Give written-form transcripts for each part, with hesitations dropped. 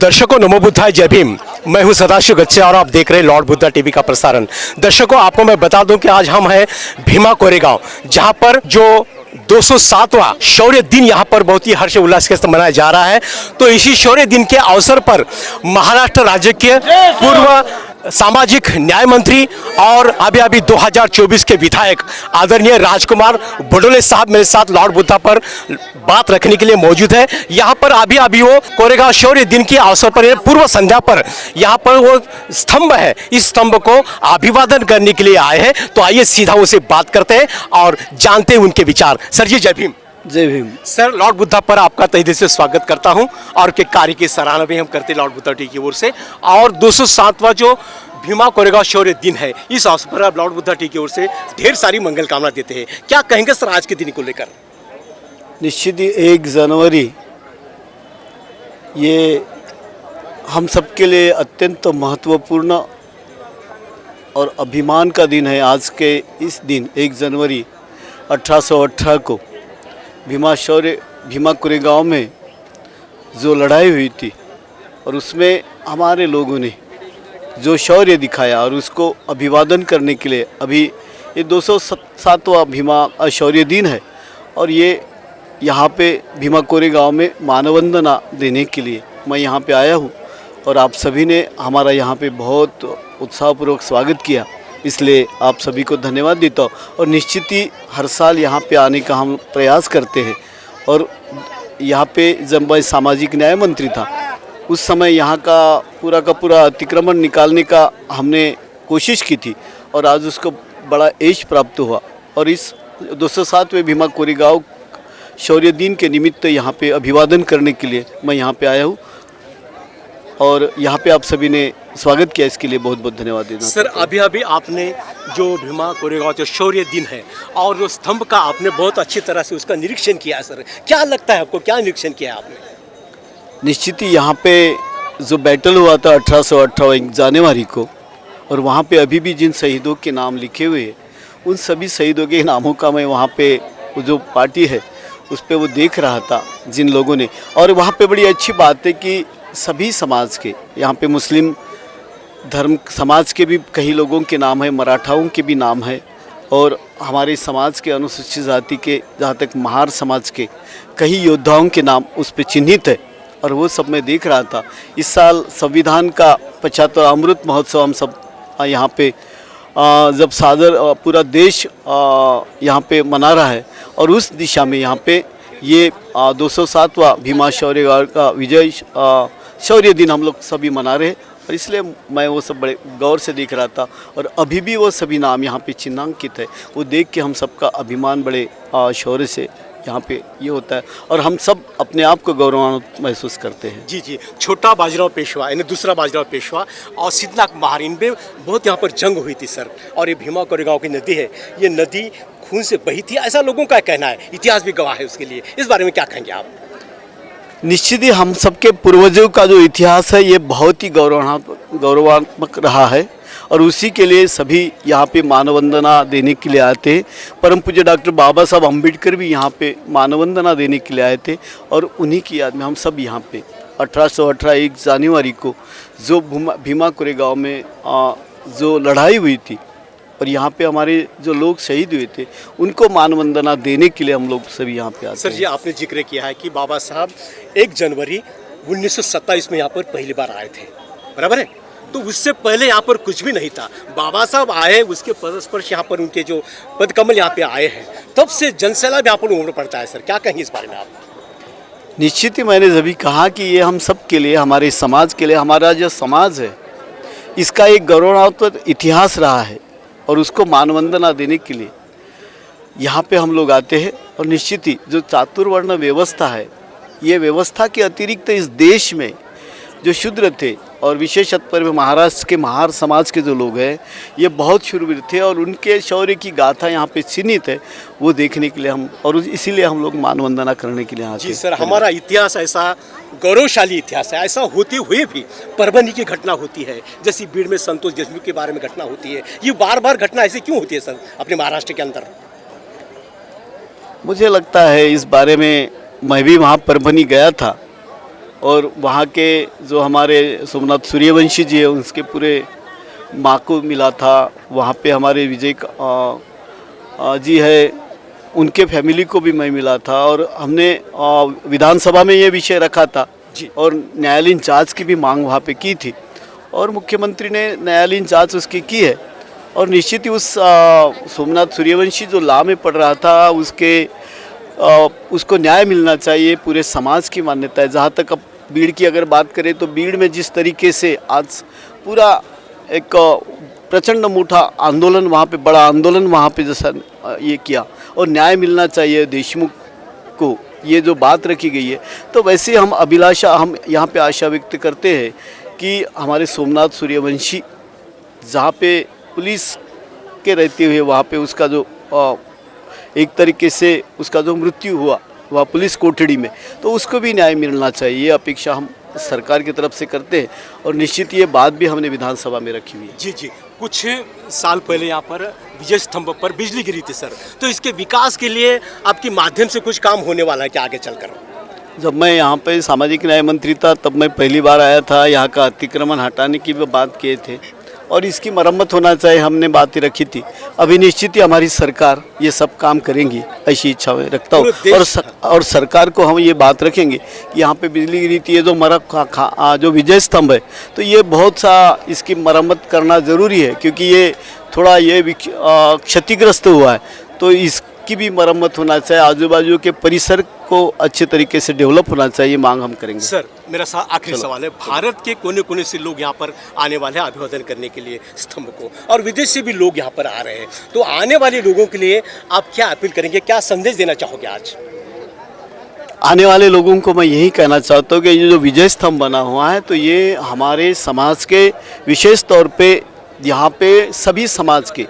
दर्शकों नमो बुद्धाय जय भीम। मैं हूं सदाशिव गच्छे और आप देख रहे हैं लॉर्ड बुद्धा टीवी का प्रसारण। दर्शकों आपको मैं बता दूं कि आज हम हैं भीमा कोरेगांव, जहां पर जो 207वां शौर्य दिन यहां पर बहुत ही हर्ष उल्लास के साथ मनाया जा रहा है। तो इसी शौर्य दिन के अवसर पर महाराष्ट्र राज्य के पूर्व सामाजिक न्याय मंत्री और अभी 2024 के विधायक आदरणीय राजकुमार बडोले साहब मेरे साथ लॉर्ड बुद्धा पर बात रखने के लिए मौजूद है। यहाँ पर अभी वो कोरेगांव शौर्य दिन के अवसर पर पूर्व संध्या पर यहाँ पर वो स्तंभ है, इस स्तंभ को अभिवादन करने के लिए आए हैं। तो आइए सीधा उनसे बात करते हैं और जानते हैं उनके विचार। सर जी जय भीम। जय भीम। सर लॉर्ड बुद्धा पर आपका तहे दिल से स्वागत करता हूं और के कार्य की सराहना भी हम करते हैं लॉर्ड बुद्धा टी की ओर से। और 207वां जो भीमा कोरेगांव शौर्य दिन है, इस अवसर पर आप लॉर्ड बुद्धा टी की ओर से ढेर सारी मंगल कामना देते हैं। क्या कहेंगे सर आज के दिन को लेकर? निश्चित ही 1 जनवरी ये हम सबके लिए अत्यंत महत्वपूर्ण और अभिमान का दिन है। आज के इस दिन 1 जनवरी 1818 को भीमा कोरेगांव में जो लड़ाई हुई थी और उसमें हमारे लोगों ने जो शौर्य दिखाया और उसको अभिवादन करने के लिए अभी ये 207वां भीमा शौर्य दिन है। और ये यहाँ पे भीमा कोरेगांव में मानवंदना देने के लिए मैं यहाँ पे आया हूँ और आप सभी ने हमारा यहाँ पे बहुत उत्साहपूर्वक स्वागत किया, इसलिए आप सभी को धन्यवाद देता हूँ। और निश्चित ही हर साल यहाँ पे आने का हम प्रयास करते हैं। और यहाँ पे जब मैं सामाजिक न्याय मंत्री था उस समय यहाँ का पूरा अतिक्रमण निकालने का हमने कोशिश की थी और आज उसको बड़ा यश प्राप्त हुआ। और इस 207वें भीमा कोरेगांव शौर्य दिन के निमित्त यहाँ पे अभिवादन करने के लिए मैं यहाँ पे आया हूँ और यहाँ पे आप सभी ने स्वागत किया, इसके लिए बहुत बहुत धन्यवाद देना। सर अभी आपने जो भीमा कोरेगांव जो शौर्य दिन है और जो स्तंभ का आपने बहुत अच्छी तरह से उसका निरीक्षण किया है। सर क्या लगता है आपको, क्या निरीक्षण किया आपने? निश्चित ही यहाँ पे जो बैटल हुआ था 1818 जनवरी को, और वहाँ पे अभी भी जिन शहीदों के नाम लिखे हुए हैं उन सभी शहीदों के नामों का मैं वहाँ पे वो जो पार्टी है उस पर वो देख रहा था जिन लोगों ने। और वहाँ पे बड़ी अच्छी बात है कि सभी समाज के, यहाँ पे मुस्लिम धर्म समाज के भी कई लोगों के नाम है, मराठाओं के भी नाम है और हमारे समाज के अनुसूचित जाति के, जहाँ तक महार समाज के कई योद्धाओं के नाम उस पर चिन्हित है। और वो सब मैं देख रहा था। इस साल संविधान का 75 अमृत महोत्सव हम सब यहाँ पे जब सादर पूरा देश यहाँ पे मना रहा है और उस दिशा में यहाँ पे ये 207वां भीमा शौर्य का विजय शौर्य दिन हम लोग सभी मना रहे हैं। और इसलिए मैं वो सब बड़े गौर से देख रहा था और अभी भी वो सभी नाम यहाँ पे चिन्हांकित है। वो देख के हम सबका अभिमान बड़े शौर्य से यहाँ पे ये होता है और हम सब अपने आप को गौरवान्वित महसूस करते हैं। जी छोटा बाजीराव पेशवा यानी दूसरा बाजीराव पेशवा और सिद्धनाथ महार, इनमें बहुत यहाँ पर जंग हुई थी सर। और ये भीमा कोरेगांव की नदी है, ये नदी खून से बही थी, ऐसा लोगों का कहना है, इतिहास भी गवाह है उसके लिए। इस बारे में क्या कहेंगे आप? निश्चित ही हम सबके पूर्वजों का जो इतिहास है ये बहुत ही गौरवात्मक रहा है और उसी के लिए सभी यहाँ पे मानवंदना देने के लिए आते हैं। परम पूज्य डॉक्टर बाबा साहब अम्बेडकर भी यहाँ पे मानवंदना देने के लिए आए थे और उन्हीं की याद में हम सब यहाँ पे 1818 1 जनवरी को जो भीमा कोरेगांव में जो लड़ाई हुई थी और यहाँ पे हमारे जो लोग शहीद हुए थे उनको मानवंदना देने के लिए हम लोग सभी यहाँ पे आते हैं। सर जी आपने जिक्र किया है कि बाबा साहब 1 जनवरी 1927 में यहाँ पर पहली बार आए थे, बराबर है? तो उससे पहले यहाँ पर कुछ भी नहीं था। बाबा साहब आए, उसके पदस्पर्श यहाँ पर उनके जो पदकमल यहाँ पे आए हैं, तब से जनसैलाब यहाँ पर उमड़ पड़ता है। सर क्या कहेंगे इस बारे में आप? निश्चित ही मैंने जब कहा कि ये हम सब के लिए, हमारे समाज के लिए, हमारा जो समाज है इसका एक गौरवान्वित इतिहास रहा है और उसको मानवंदना देने के लिए यहाँ पे हम लोग आते हैं। और निश्चित ही जो चातुर्वर्ण व्यवस्था है, ये व्यवस्था के अतिरिक्त इस देश में जो शूद्र थे और विशेषतर में महाराष्ट्र के महार समाज के जो लोग हैं ये बहुत शूरवीर थे और उनके शौर्य की गाथा यहाँ पे चिन्हित है, वो देखने के लिए हम, और इसीलिए हम लोग मानवंदना करने के लिए आते हैं। जी सर, हमारा इतिहास ऐसा गौरवशाली इतिहास है। ऐसा होते हुए भी परभनी की घटना होती है, जैसे भीड़ में संतोष देशमुख के बारे में घटना होती है, ये बार बार घटना ऐसे क्यों होती है सर अपने महाराष्ट्र के अंदर? मुझे लगता है इस बारे में, मैं भी वहाँ परभनी गया था और वहाँ के जो हमारे सोमनाथ सूर्यवंशी जी है उनके पूरे माँ को मिला था। वहाँ पे हमारे विजय जी है उनके फैमिली को भी मैं मिला था और हमने विधानसभा में ये विषय रखा था जी। और न्यायालयीन जांच की भी मांग वहाँ पे की थी और मुख्यमंत्री ने न्यायालयीन जांच उसकी की है। और निश्चित ही उस सोमनाथ सूर्यवंशी जो लॉ में पढ़ रहा था उसको न्याय मिलना चाहिए। पूरे समाज की मान्यता है। जहाँ तक अब बीड़ की अगर बात करें तो बीड़ में जिस तरीके से आज पूरा एक प्रचंड मोटा आंदोलन वहाँ पे, बड़ा आंदोलन वहाँ पे जैसा ये किया और न्याय मिलना चाहिए देशमुख को, ये जो बात रखी गई है, तो वैसे हम यहाँ पे आशा व्यक्त करते हैं कि हमारे सोमनाथ सूर्यवंशी जहाँ पे पुलिस के रहते हुए वहाँ पे उसका जो एक तरीके से उसका जो मृत्यु हुआ वह पुलिस कोठड़ी में, तो उसको भी न्याय मिलना चाहिए। ये अपेक्षा हम सरकार की तरफ से करते हैं और निश्चित ये बात भी हमने विधानसभा में रखी हुई है। जी जी, कुछ साल पहले यहाँ पर विजय स्तंभ पर बिजली गिरी थी सर, तो इसके विकास के लिए आपके माध्यम से कुछ काम होने वाला है क्या आगे चलकर? जब मैं यहाँ पे सामाजिक न्याय मंत्री था तब मैं पहली बार आया था, यहाँ का अतिक्रमण हटाने की भी बात किए थे और इसकी मरम्मत होना चाहिए, हमने बात ही रखी थी। अभी निश्चित ही हमारी सरकार ये सब काम करेंगी ऐसी इच्छा मैं रखता हूँ और सरकार को हम ये बात रखेंगे कि यहाँ पे बिजली गिरी थी, ये जो जो विजय स्तंभ है तो ये बहुत सा इसकी मरम्मत करना ज़रूरी है क्योंकि ये थोड़ा ये क्षतिग्रस्त हुआ है, तो इसकी भी मरम्मत होना चाहिए। आजू बाजू के परिसर को अच्छे तरीके से डेवलप होना चाहिए, मांग हम करेंगे। सर मेरा आखिरी सवाल है, भारत के कोने कोने से लोग यहाँ पर आने वाले हैं अभिवादन करने के लिए स्तंभ को, और विदेश से भी लोग यहाँ पर आ रहे हैं, तो आने वाले लोगों के लिए आप क्या अपील करेंगे, क्या संदेश देना चाहोगे आज? आने वाले लोगों को मैं यही कहना चाहता हूँ कि ये जो विजय स्तंभ बना हुआ है तो ये हमारे समाज के विशेष तौर पे यहाँ पे सभी समाज के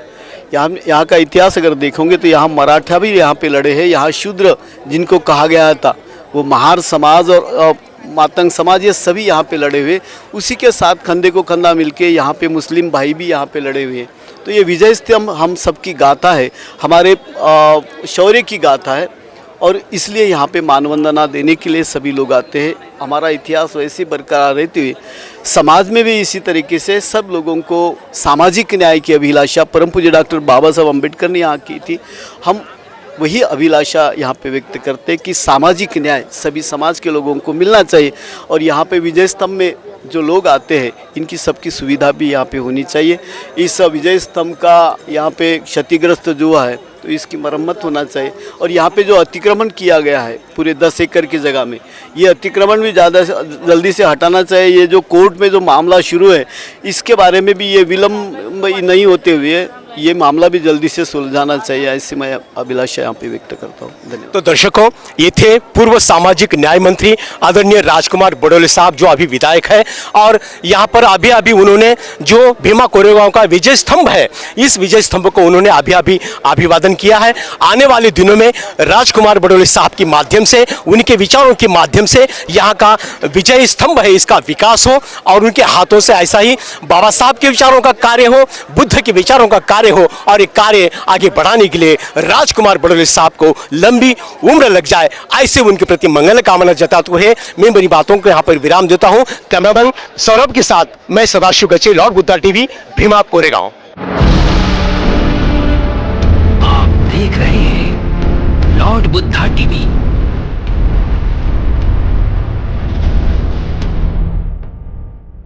यहाँ का इतिहास अगर देखोगे तो यहाँ मराठा भी यहाँ पे लड़े हैं, यहाँ शूद्र जिनको कहा गया था वो महार समाज और मातंग समाज ये सभी यहाँ पे लड़े हुए, उसी के साथ कंधे को कंधा मिलके यहाँ पे मुस्लिम भाई भी यहाँ पे लड़े हुए हैं। तो ये विजय स्तंभ हम सबकी गाथा है, हमारे शौर्य की गाथा है और इसलिए यहाँ पे मानवंदना देने के लिए सभी लोग आते हैं। हमारा इतिहास वैसे बरकरार रहते हुए समाज में भी इसी तरीके से सब लोगों को सामाजिक न्याय की अभिलाषा परम पूज्य डॉक्टर बाबा साहब अम्बेडकर ने यहाँ की थी, हम वही अभिलाषा यहाँ पे व्यक्त करते हैं कि सामाजिक न्याय सभी समाज के लोगों को मिलना चाहिए और यहाँ पे विजय स्तंभ में जो लोग आते हैं इनकी सबकी सुविधा भी यहाँ पे होनी चाहिए। इस विजय स्तंभ का यहाँ पे क्षतिग्रस्त जो है तो इसकी मरम्मत होना चाहिए और यहाँ पे जो अतिक्रमण किया गया है पूरे 10 एकड़ की जगह में, ये अतिक्रमण भी ज़्यादा जल्दी से हटाना चाहिए। ये जो कोर्ट में जो मामला शुरू है इसके बारे में भी ये विलम्ब नहीं होते हुए ये मामला भी जल्दी से सुलझाना चाहिए, ऐसी मैं अभिलाषा यहाँ पे व्यक्त करता हूँ। धन्यवाद। तो दर्शकों, ये थे पूर्व सामाजिक न्याय मंत्री आदरणीय राजकुमार बडोले साहब जो अभी विधायक है और यहाँ पर अभी उन्होंने जो भीमा कोरेगांव का विजय स्तंभ है इस विजय स्तंभ को उन्होंने अभी अभिवादन किया है। आने वाले दिनों में राजकुमार बडोले साहब के माध्यम से, उनके विचारों के माध्यम से यहाँ का विजय स्तंभ है इसका विकास हो और उनके हाथों से ऐसा ही बाबा साहब के विचारों का कार्य हो, बुद्ध के विचारों का कार्य हो और एक कार्य आगे बढ़ाने के लिए राजकुमार बडोले साहब को लंबी उम्र लग जाए, ऐसे उनके प्रति मंगल कामना जताते हुए मैं मेरी बातों को यहाँ पर विराम देता हूँ। कैमरामैन सौरभ के साथ मैं सदाशिव गचे, लॉर्ड बुद्धा टीवी, भीमा कोरेगांव। आप देख रहे हैं लॉर्ड बुद्धा टीवी।